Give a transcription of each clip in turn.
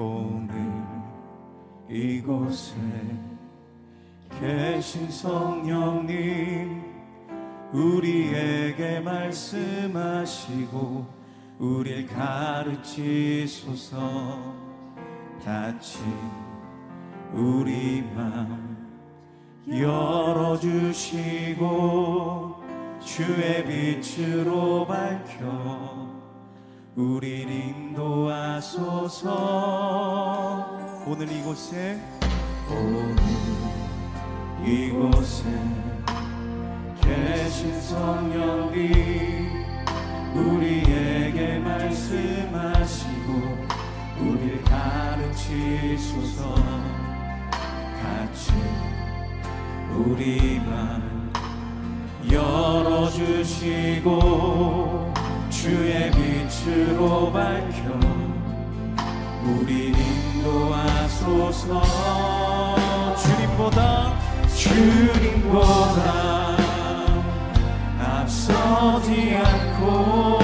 오늘 이곳에 계신 성령님, 우리에게 말씀하시고 우리를 가르치소서. 닫힌 우리 맘 열어주시고 주의 빛으로 밝혀 우리를 인도하소서. 오늘 이곳에 계신 성령님, 우리에게 말씀하시고 우리를 가르치소서. 같이 우리 맘 열어주시고 주의 빛으로 밝혀 우리를 인도하소서. 주님보다 앞서지 않고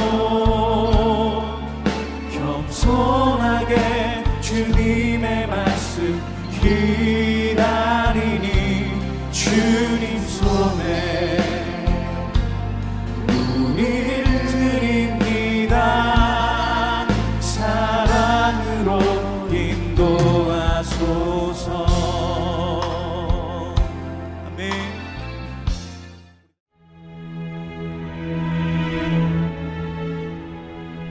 겸손하게 주님의 말씀 기다리니 주님 손에 눈을 드립니다. 사랑으로 인도하소서. 아멘.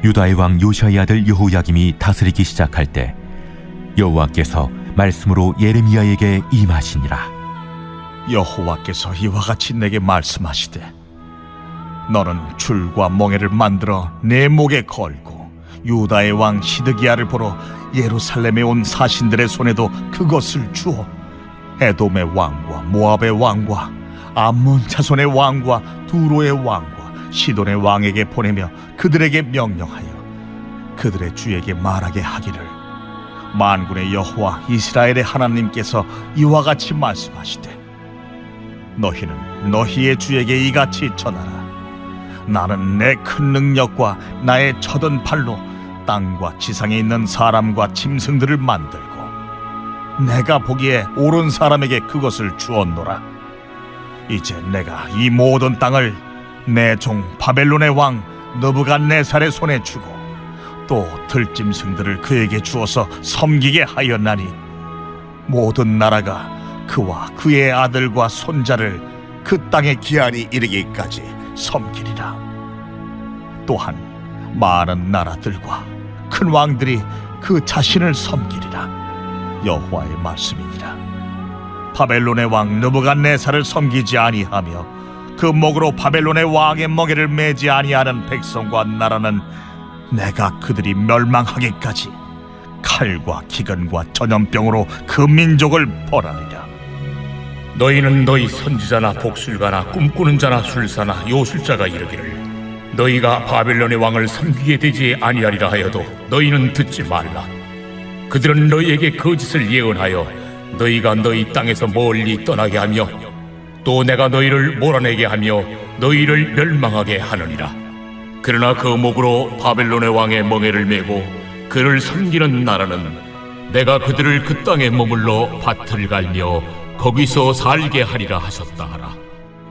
유다의 왕 요시아의 아들 여호야김이 다스리기 시작할 때 여호와께서 말씀으로 예레미야에게 임하시니라. 여호와께서 이와 같이 내게 말씀하시되, 너는 줄과 멍에를 만들어 내 목에 걸고 유다의 왕 시드기야를 보러 예루살렘에 온 사신들의 손에도 그것을 주어 에돔의 왕과 모압의 왕과 암몬 자손의 왕과 두로의 왕과 시돈의 왕에게 보내며 그들에게 명령하여 그들의 주에게 말하게 하기를, 만군의 여호와 이스라엘의 하나님께서 이와 같이 말씀하시되, 너희는 너희의 주에게 이같이 전하라. 나는 내 큰 능력과 나의 쳐든 팔로 땅과 지상에 있는 사람과 짐승들을 만들고 내가 보기에 옳은 사람에게 그것을 주었노라. 이제 내가 이 모든 땅을 내 종 바벨론의 왕 느부갓네살의 손에 주고 또 들짐승들을 그에게 주어서 섬기게 하였나니 모든 나라가 그와 그의 아들과 손자를 그 땅의 기한이 이르기까지 섬기리라. 또한 많은 나라들과 큰 왕들이 그 자신을 섬기리라. 여호와의 말씀이니라. 바벨론의 왕 느부갓네살을 섬기지 아니하며 그 목으로 바벨론의 왕의 멍에를 매지 아니하는 백성과 나라는 내가 그들이 멸망하기까지 칼과 기근과 전염병으로 그 민족을 벌하리라. 너희는 너희 선지자나 복술가나 꿈꾸는 자나 술사나 요술자가 이르기를, 너희가 바벨론의 왕을 섬기게 되지 아니하리라 하여도 너희는 듣지 말라. 그들은 너희에게 거짓을 예언하여 너희가 너희 땅에서 멀리 떠나게 하며 또 내가 너희를 몰아내게 하며 너희를 멸망하게 하느니라. 그러나 그 목으로 바벨론의 왕의 멍에를 메고 그를 섬기는 나라는 내가 그들을 그 땅에 머물러 밭을 갈며 거기서 살게 하리라 하셨다 하라.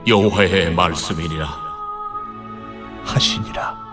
여호와의 말씀이니라 하시니라.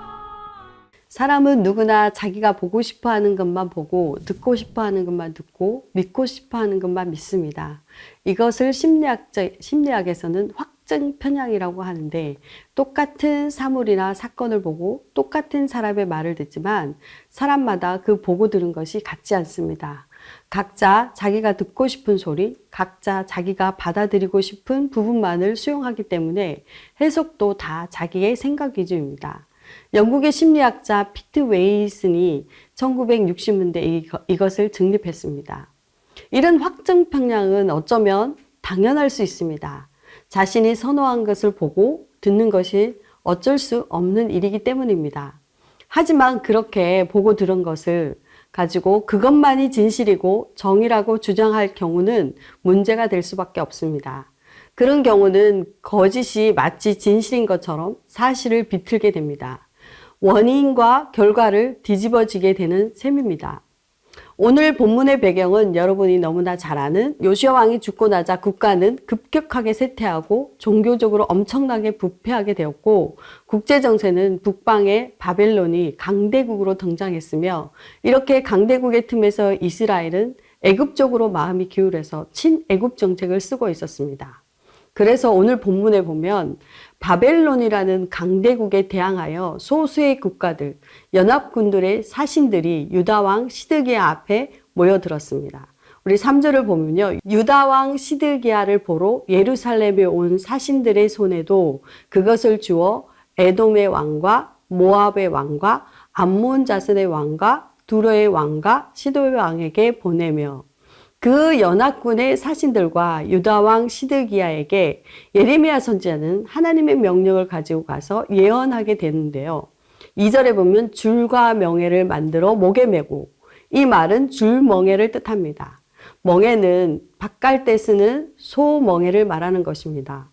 사람은 누구나 자기가 보고 싶어 하는 것만 보고 듣고 싶어 하는 것만 듣고 믿고 싶어 하는 것만 믿습니다. 이것을 심리학에서는 확증 편향이라고 하는데, 똑같은 사물이나 사건을 보고 똑같은 사람의 말을 듣지만 사람마다 그 보고 들은 것이 같지 않습니다. 각자 자기가 듣고 싶은 소리, 각자 자기가 받아들이고 싶은 부분만을 수용하기 때문에 해석도 다 자기의 생각 위주입니다. 영국의 심리학자 피트 웨이슨이 1960년대 이것을 정립했습니다. 이런 확증 편향은 어쩌면 당연할 수 있습니다. 자신이 선호한 것을 보고 듣는 것이 어쩔 수 없는 일이기 때문입니다. 하지만 그렇게 보고 들은 것을 가지고 그것만이 진실이고 정의라고 주장할 경우는 문제가 될 수밖에 없습니다. 그런 경우는 거짓이 마치 진실인 것처럼 사실을 비틀게 됩니다. 원인과 결과를 뒤집어지게 되는 셈입니다. 오늘 본문의 배경은 여러분이 너무나 잘 아는 요시야 왕이 죽고 나자 국가는 급격하게 쇠퇴하고 종교적으로 엄청나게 부패하게 되었고 국제 정세는 북방의 바벨론이 강대국으로 등장했으며 이렇게 강대국의 틈에서 이스라엘은 애굽 쪽으로 마음이 기울여서 친애굽 정책을 쓰고 있었습니다. 그래서 오늘 본문에 보면 바벨론이라는 강대국에 대항하여 소수의 국가들, 연합군들의 사신들이 유다왕 시드기야 앞에 모여들었습니다. 우리 3절을 보면요. 유다왕 시드기야를 보러 예루살렘에 온 사신들의 손에도 그것을 주어 에돔의 왕과 모압의 왕과 암몬 자손의 왕과 두로의 왕과 시도의 왕에게 보내며 그 연합군의 사신들과 유다왕 시드기야에게 예레미야 선지자는 하나님의 명령을 가지고 가서 예언하게 되는데요. 2절에 보면 줄과 멍에를 만들어 목에 메고, 이 말은 줄 멍에를 뜻합니다. 멍에는 밭갈 때 쓰는 소 멍에를 말하는 것입니다.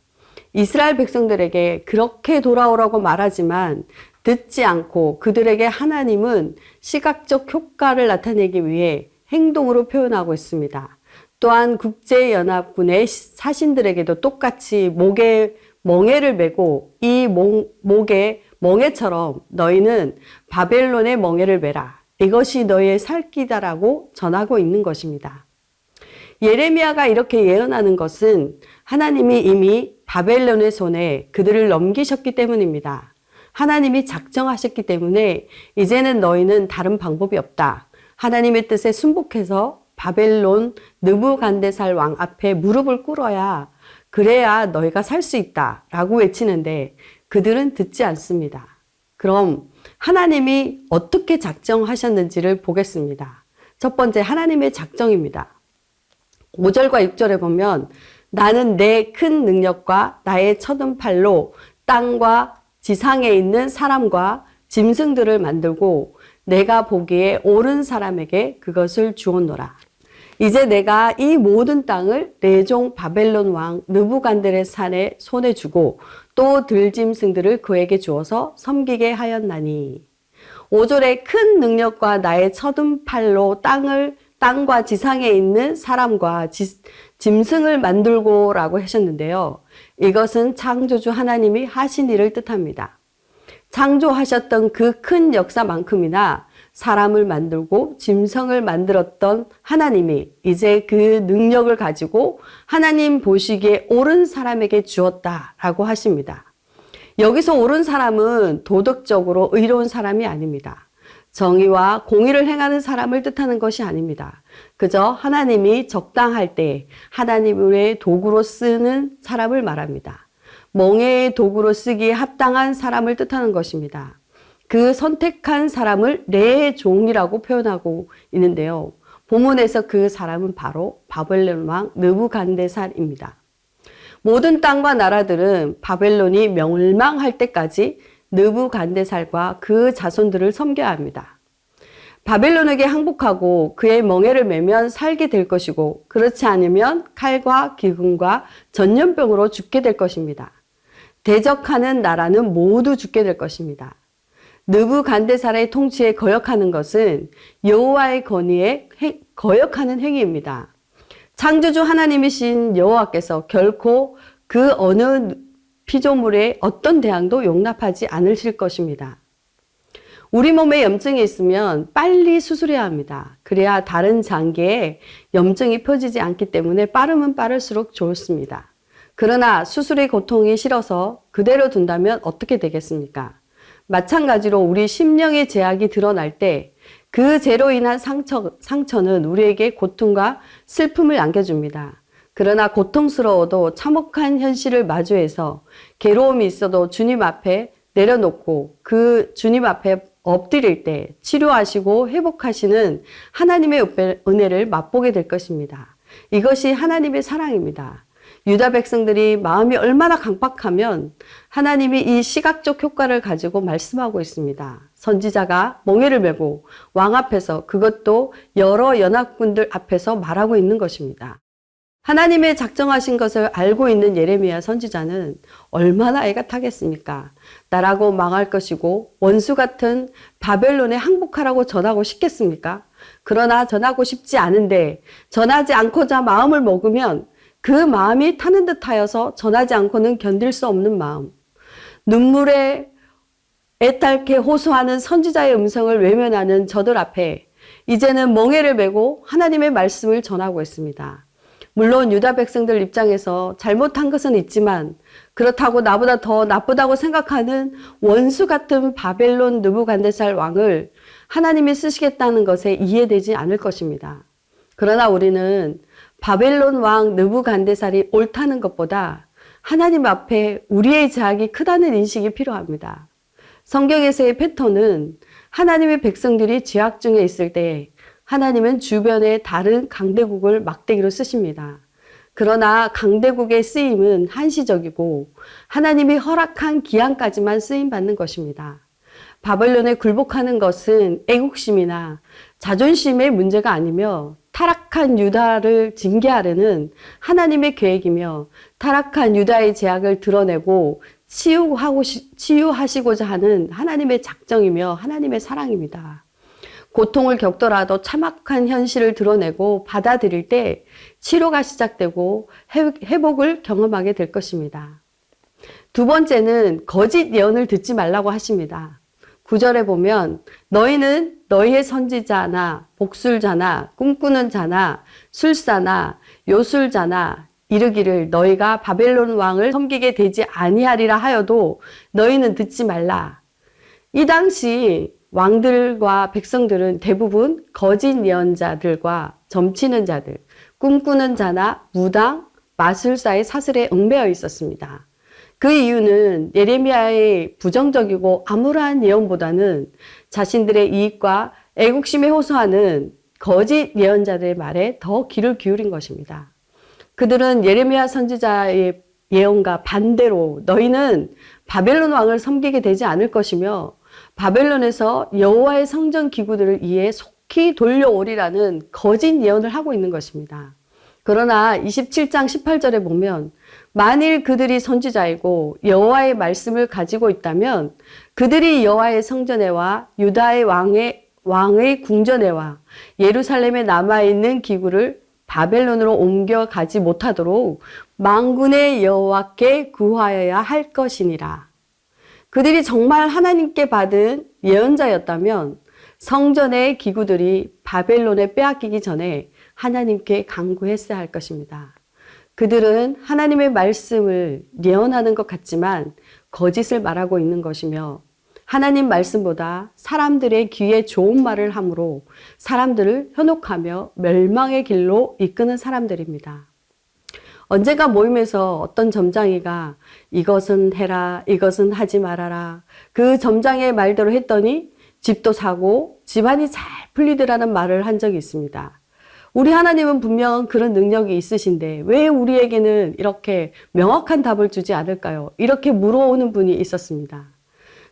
이스라엘 백성들에게 그렇게 돌아오라고 말하지만 듣지 않고 그들에게 하나님은 시각적 효과를 나타내기 위해 행동으로 표현하고 있습니다. 또한 국제연합군의 사신들에게도 똑같이 목에 멍에를 메고 이 목에 멍에처럼 너희는 바벨론의 멍에를 메라. 이것이 너희의 살 길이다라고 전하고 있는 것입니다. 예레미야가 이렇게 예언하는 것은 하나님이 이미 바벨론의 손에 그들을 넘기셨기 때문입니다. 하나님이 작정하셨기 때문에 이제는 너희는 다른 방법이 없다. 하나님의 뜻에 순복해서 바벨론 느부갓네살 왕 앞에 무릎을 꿇어야 그래야 너희가 살 수 있다 라고 외치는데 그들은 듣지 않습니다. 그럼 하나님이 어떻게 작정하셨는지를 보겠습니다. 첫 번째, 하나님의 작정입니다. 5절과 6절에 보면 나는 내 큰 능력과 나의 쳐든 팔로 땅과 지상에 있는 사람과 짐승들을 만들고 내가 보기에 옳은 사람에게 그것을 주었노라. 이제 내가 이 모든 땅을 내 종 바벨론 왕 느부갓네살의 손에 주고 또 들짐승들을 그에게 주어서 섬기게 하였나니. 5절에 큰 능력과 나의 쳐든 팔로 땅과 지상에 있는 사람과 짐승을 만들고 라고 하셨는데요. 이것은 창조주 하나님이 하신 일을 뜻합니다. 창조하셨던 그 큰 역사만큼이나 사람을 만들고 짐승을 만들었던 하나님이 이제 그 능력을 가지고 하나님 보시기에 옳은 사람에게 주었다라고 하십니다. 여기서 옳은 사람은 도덕적으로 의로운 사람이 아닙니다. 정의와 공의를 행하는 사람을 뜻하는 것이 아닙니다. 그저 하나님이 적당할 때 하나님의 도구로 쓰는 사람을 말합니다. 멍에의 도구로 쓰기에 합당한 사람을 뜻하는 것입니다. 그 선택한 사람을 내 종이라고 표현하고 있는데요. 본문에서 그 사람은 바로 바벨론 왕 느부갓네살입니다. 모든 땅과 나라들은 바벨론이 멸망할 때까지 느부갓네살과 그 자손들을 섬겨야 합니다. 바벨론에게 항복하고 그의 멍에를 메면 살게 될 것이고 그렇지 않으면 칼과 기근과 전염병으로 죽게 될 것입니다. 대적하는 나라는 모두 죽게 될 것입니다. 느부갓네살의 통치에 거역하는 것은 여호와의 권위에 거역하는 행위입니다. 창조주 하나님이신 여호와께서 결코 그 어느 피조물의 어떤 대항도 용납하지 않으실 것입니다. 우리 몸에 염증이 있으면 빨리 수술해야 합니다. 그래야 다른 장기에 염증이 펴지지 않기 때문에 빠르면 빠를수록 좋습니다. 그러나 수술의 고통이 싫어서 그대로 둔다면 어떻게 되겠습니까? 마찬가지로 우리 심령의 제약이 드러날 때 그 죄로 인한 상처는 우리에게 고통과 슬픔을 안겨줍니다. 그러나 고통스러워도 참혹한 현실을 마주해서 괴로움이 있어도 주님 앞에 내려놓고 그 주님 앞에 엎드릴 때 치료하시고 회복하시는 하나님의 은혜를 맛보게 될 것입니다. 이것이 하나님의 사랑입니다. 유다 백성들이 마음이 얼마나 강박하면 하나님이 이 시각적 효과를 가지고 말씀하고 있습니다. 선지자가 멍에를 메고 왕 앞에서 그것도 여러 연합군들 앞에서 말하고 있는 것입니다. 하나님의 작정하신 것을 알고 있는 예레미야 선지자는 얼마나 애가 타겠습니까? 나라고 망할 것이고 원수 같은 바벨론에 항복하라고 전하고 싶겠습니까? 그러나 전하고 싶지 않은데 전하지 않고자 마음을 먹으면 그 마음이 타는 듯하여서 전하지 않고는 견딜 수 없는 마음. 눈물에 애타게 호소하는 선지자의 음성을 외면하는 저들 앞에 이제는 멍에를 메고 하나님의 말씀을 전하고 있습니다. 물론 유다 백성들 입장에서 잘못한 것은 있지만 그렇다고 나보다 더 나쁘다고 생각하는 원수 같은 바벨론 느부갓네살 왕을 하나님이 쓰시겠다는 것에 이해되지 않을 것입니다. 그러나 우리는 바벨론 왕 느부갓네살이 옳다는 것보다 하나님 앞에 우리의 죄악이 크다는 인식이 필요합니다. 성경에서의 패턴은 하나님의 백성들이 죄악 중에 있을 때 하나님은 주변의 다른 강대국을 막대기로 쓰십니다. 그러나 강대국의 쓰임은 한시적이고 하나님이 허락한 기한까지만 쓰임받는 것입니다. 바벨론에 굴복하는 것은 애국심이나 자존심의 문제가 아니며 타락한 유다를 징계하려는 하나님의 계획이며 타락한 유다의 죄악을 드러내고 치유하시고자 하는 하나님의 작정이며 하나님의 사랑입니다. 고통을 겪더라도 참혹한 현실을 드러내고 받아들일 때 치료가 시작되고 회복을 경험하게 될 것입니다. 두 번째는 거짓 예언을 듣지 말라고 하십니다. 9절에 보면 너희는 너희의 선지자나 복술자나 꿈꾸는 자나 술사나 요술자나 이르기를 너희가 바벨론 왕을 섬기게 되지 아니하리라 하여도 너희는 듣지 말라. 이 당시 왕들과 백성들은 대부분 거짓 예언자들과 점치는 자들, 꿈꾸는 자나 무당, 마술사의 사슬에 얽매여 있었습니다. 그 이유는 예레미야의 부정적이고 암울한 예언보다는 자신들의 이익과 애국심에 호소하는 거짓 예언자들의 말에 더 귀를 기울인 것입니다. 그들은 예레미야 선지자의 예언과 반대로 너희는 바벨론 왕을 섬기게 되지 않을 것이며 바벨론에서 여호와의 성전 기구들을 이에 속히 돌려오리라는 거짓 예언을 하고 있는 것입니다. 그러나 27장 18절에 보면 만일 그들이 선지자이고 여호와의 말씀을 가지고 있다면 그들이 여호와의 성전에와 유다의 왕의 궁전에와 예루살렘에 남아있는 기구를 바벨론으로 옮겨가지 못하도록 만군의 여호와께 구하여야 할 것이니라. 그들이 정말 하나님께 받은 예언자였다면 성전의 기구들이 바벨론에 빼앗기기 전에 하나님께 간구했어야 할 것입니다. 그들은 하나님의 말씀을 예언하는 것 같지만 거짓을 말하고 있는 것이며 하나님 말씀보다 사람들의 귀에 좋은 말을 함으로 사람들을 현혹하며 멸망의 길로 이끄는 사람들입니다. 언젠가 모임에서 어떤 점장이가 이것은 해라, 이것은 하지 말아라. 그 점장의 말대로 했더니 집도 사고 집안이 잘 풀리더라는 말을 한 적이 있습니다. 우리 하나님은 분명 그런 능력이 있으신데 왜 우리에게는 이렇게 명확한 답을 주지 않을까요? 이렇게 물어오는 분이 있었습니다.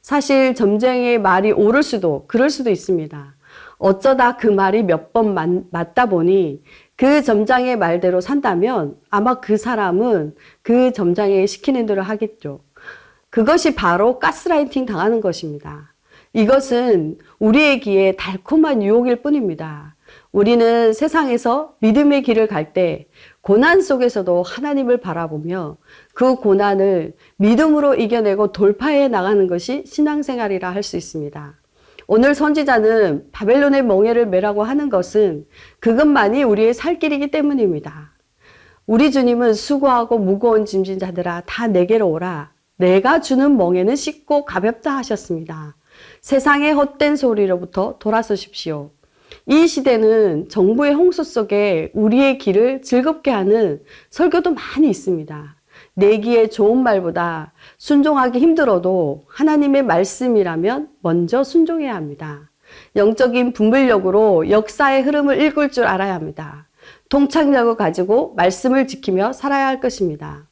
사실 점쟁이의 말이 옳을 수도 그럴 수도 있습니다. 어쩌다 그 말이 몇 번 맞다 보니 그 점장의 말대로 산다면 아마 그 사람은 그 점장이 시키는 대로 하겠죠. 그것이 바로 가스라이팅 당하는 것입니다. 이것은 우리의 귀에 달콤한 유혹일 뿐입니다. 우리는 세상에서 믿음의 길을 갈 때 고난 속에서도 하나님을 바라보며 그 고난을 믿음으로 이겨내고 돌파해 나가는 것이 신앙생활이라 할 수 있습니다. 오늘 선지자는 바벨론의 멍에를 메라고 하는 것은 그것만이 우리의 살 길이기 때문입니다. 우리 주님은 수고하고 무거운 짐진 자들아 다 내게로 오라. 내가 주는 멍에는 쉽고 가볍다 하셨습니다. 세상의 헛된 소리로부터 돌아서십시오. 이 시대는 정부의 홍수 속에 우리의 길을 즐겁게 하는 설교도 많이 있습니다. 내기에 좋은 말보다 순종하기 힘들어도 하나님의 말씀이라면 먼저 순종해야 합니다. 영적인 분별력으로 역사의 흐름을 읽을 줄 알아야 합니다. 통찰력을 가지고 말씀을 지키며 살아야 할 것입니다.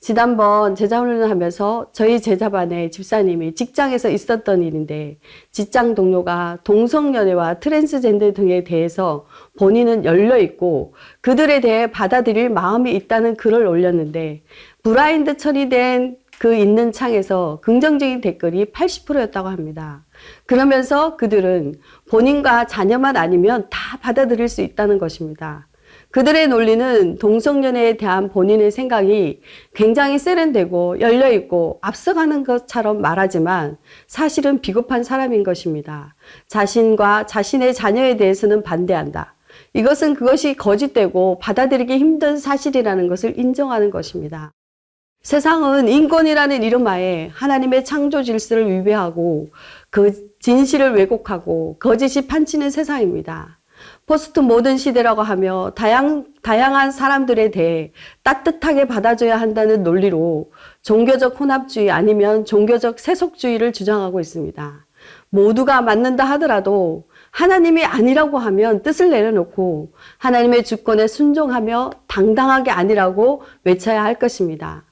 지난번 제자훈련을 하면서 저희 제자반의 집사님이 직장에서 있었던 일인데 직장 동료가 동성연애와 트랜스젠더 등에 대해서 본인은 열려있고 그들에 대해 받아들일 마음이 있다는 글을 올렸는데 블라인드 처리된 그 있는 창에서 긍정적인 댓글이 80%였다고 합니다. 그러면서 그들은 본인과 자녀만 아니면 다 받아들일 수 있다는 것입니다. 그들의 논리는 동성연애에 대한 본인의 생각이 굉장히 세련되고 열려있고 앞서가는 것처럼 말하지만 사실은 비겁한 사람인 것입니다. 자신과 자신의 자녀에 대해서는 반대한다. 이것은 그것이 거짓되고 받아들이기 힘든 사실이라는 것을 인정하는 것입니다. 세상은 인권이라는 이름 하에 하나님의 창조 질서를 위배하고 그 진실을 왜곡하고 거짓이 판치는 세상입니다. 포스트 모던 시대라고 하며 다양한 사람들에 대해 따뜻하게 받아줘야 한다는 논리로 종교적 혼합주의 아니면 종교적 세속주의를 주장하고 있습니다. 모두가 맞는다 하더라도 하나님이 아니라고 하면 뜻을 내려놓고 하나님의 주권에 순종하며 당당하게 아니라고 외쳐야 할 것입니다.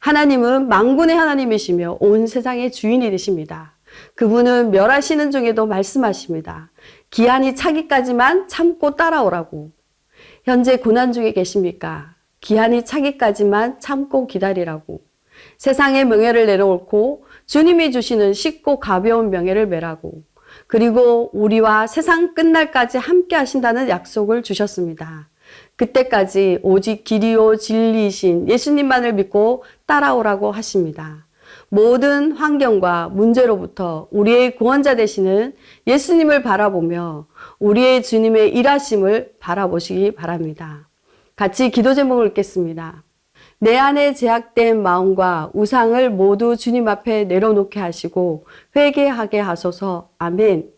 하나님은 만군의 하나님이시며 온 세상의 주인이 되십니다. 그분은 멸하시는 중에도 말씀하십니다. 기한이 차기까지만 참고 따라오라고. 현재 고난 중에 계십니까? 기한이 차기까지만 참고 기다리라고. 세상의 명예를 내려놓고 주님이 주시는 쉽고 가벼운 명예를 매라고. 그리고 우리와 세상 끝날까지 함께 하신다는 약속을 주셨습니다. 그때까지 오직 길이요 진리이신 예수님만을 믿고 따라오라고 하십니다. 모든 환경과 문제로부터 우리의 구원자 되시는 예수님을 바라보며 우리의 주님의 일하심을 바라보시기 바랍니다. 같이 기도 제목을 읽겠습니다. 내 안에 제약된 마음과 우상을 모두 주님 앞에 내려놓게 하시고 회개하게 하소서. 아멘.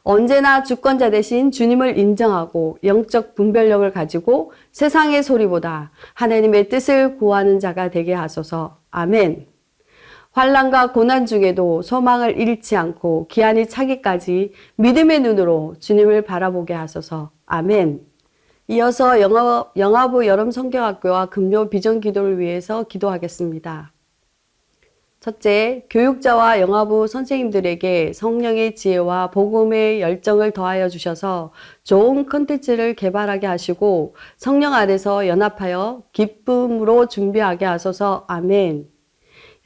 언제나 주권자 되신 주님을 인정하고 영적 분별력을 가지고 세상의 소리보다 하나님의 뜻을 구하는 자가 되게 하소서. 아멘. 환난과 고난 중에도 소망을 잃지 않고 기한이 차기까지 믿음의 눈으로 주님을 바라보게 하소서. 아멘. 이어서 영화부 여름성경학교와 금요 비전기도를 위해서 기도하겠습니다. 첫째, 교육자와 영화부 선생님들에게 성령의 지혜와 복음의 열정을 더하여 주셔서 좋은 컨텐츠를 개발하게 하시고 성령 안에서 연합하여 기쁨으로 준비하게 하소서. 아멘.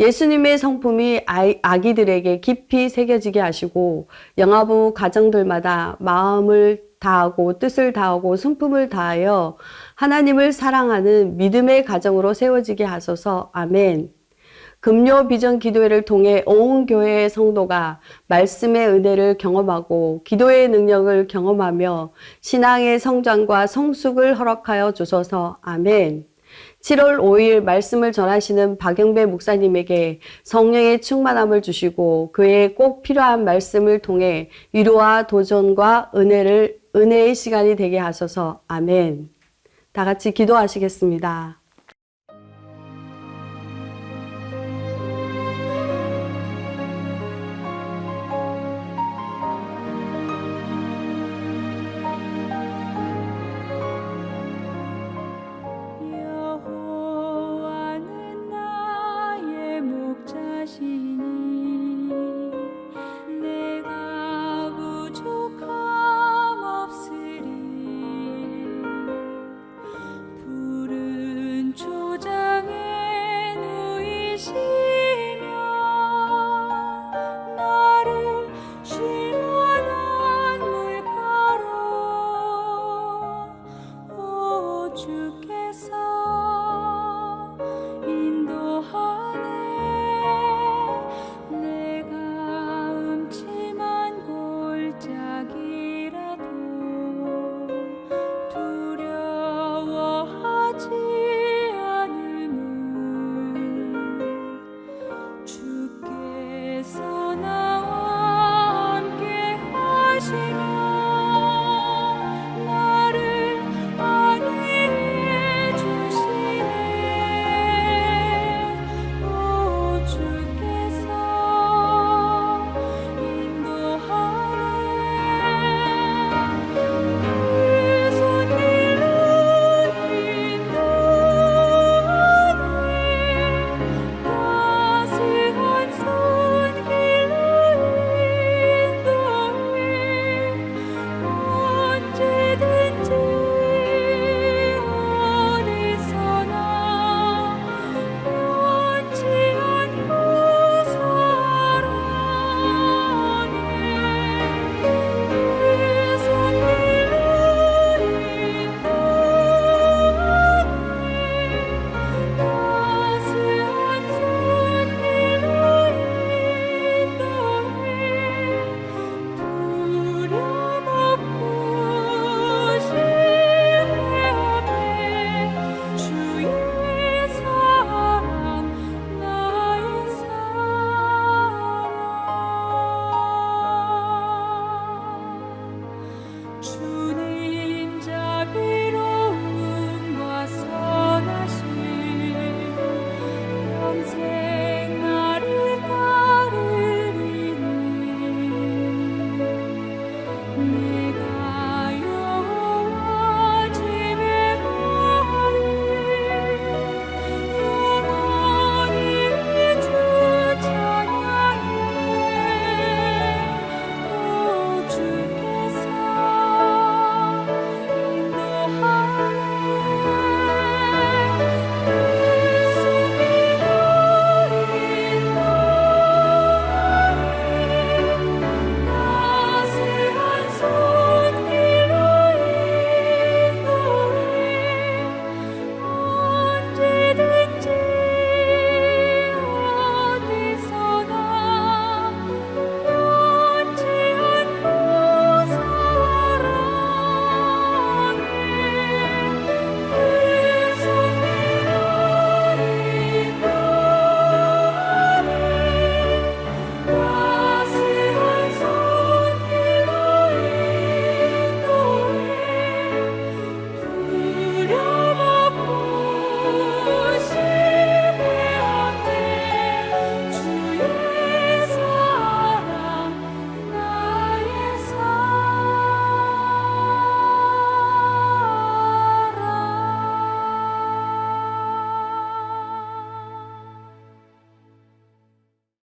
예수님의 성품이 아기들에게 깊이 새겨지게 하시고 영화부 가정들마다 마음을 다하고 뜻을 다하고 성품을 다하여 하나님을 사랑하는 믿음의 가정으로 세워지게 하소서. 아멘. 금요 비전 기도회를 통해 온 교회의 성도가 말씀의 은혜를 경험하고 기도의 능력을 경험하며 신앙의 성장과 성숙을 허락하여 주소서. 아멘. 7월 5일 말씀을 전하시는 박영배 목사님에게 성령의 충만함을 주시고 그의 꼭 필요한 말씀을 통해 위로와 도전과 은혜의 시간이 되게 하소서. 아멘. 다 같이 기도하시겠습니다.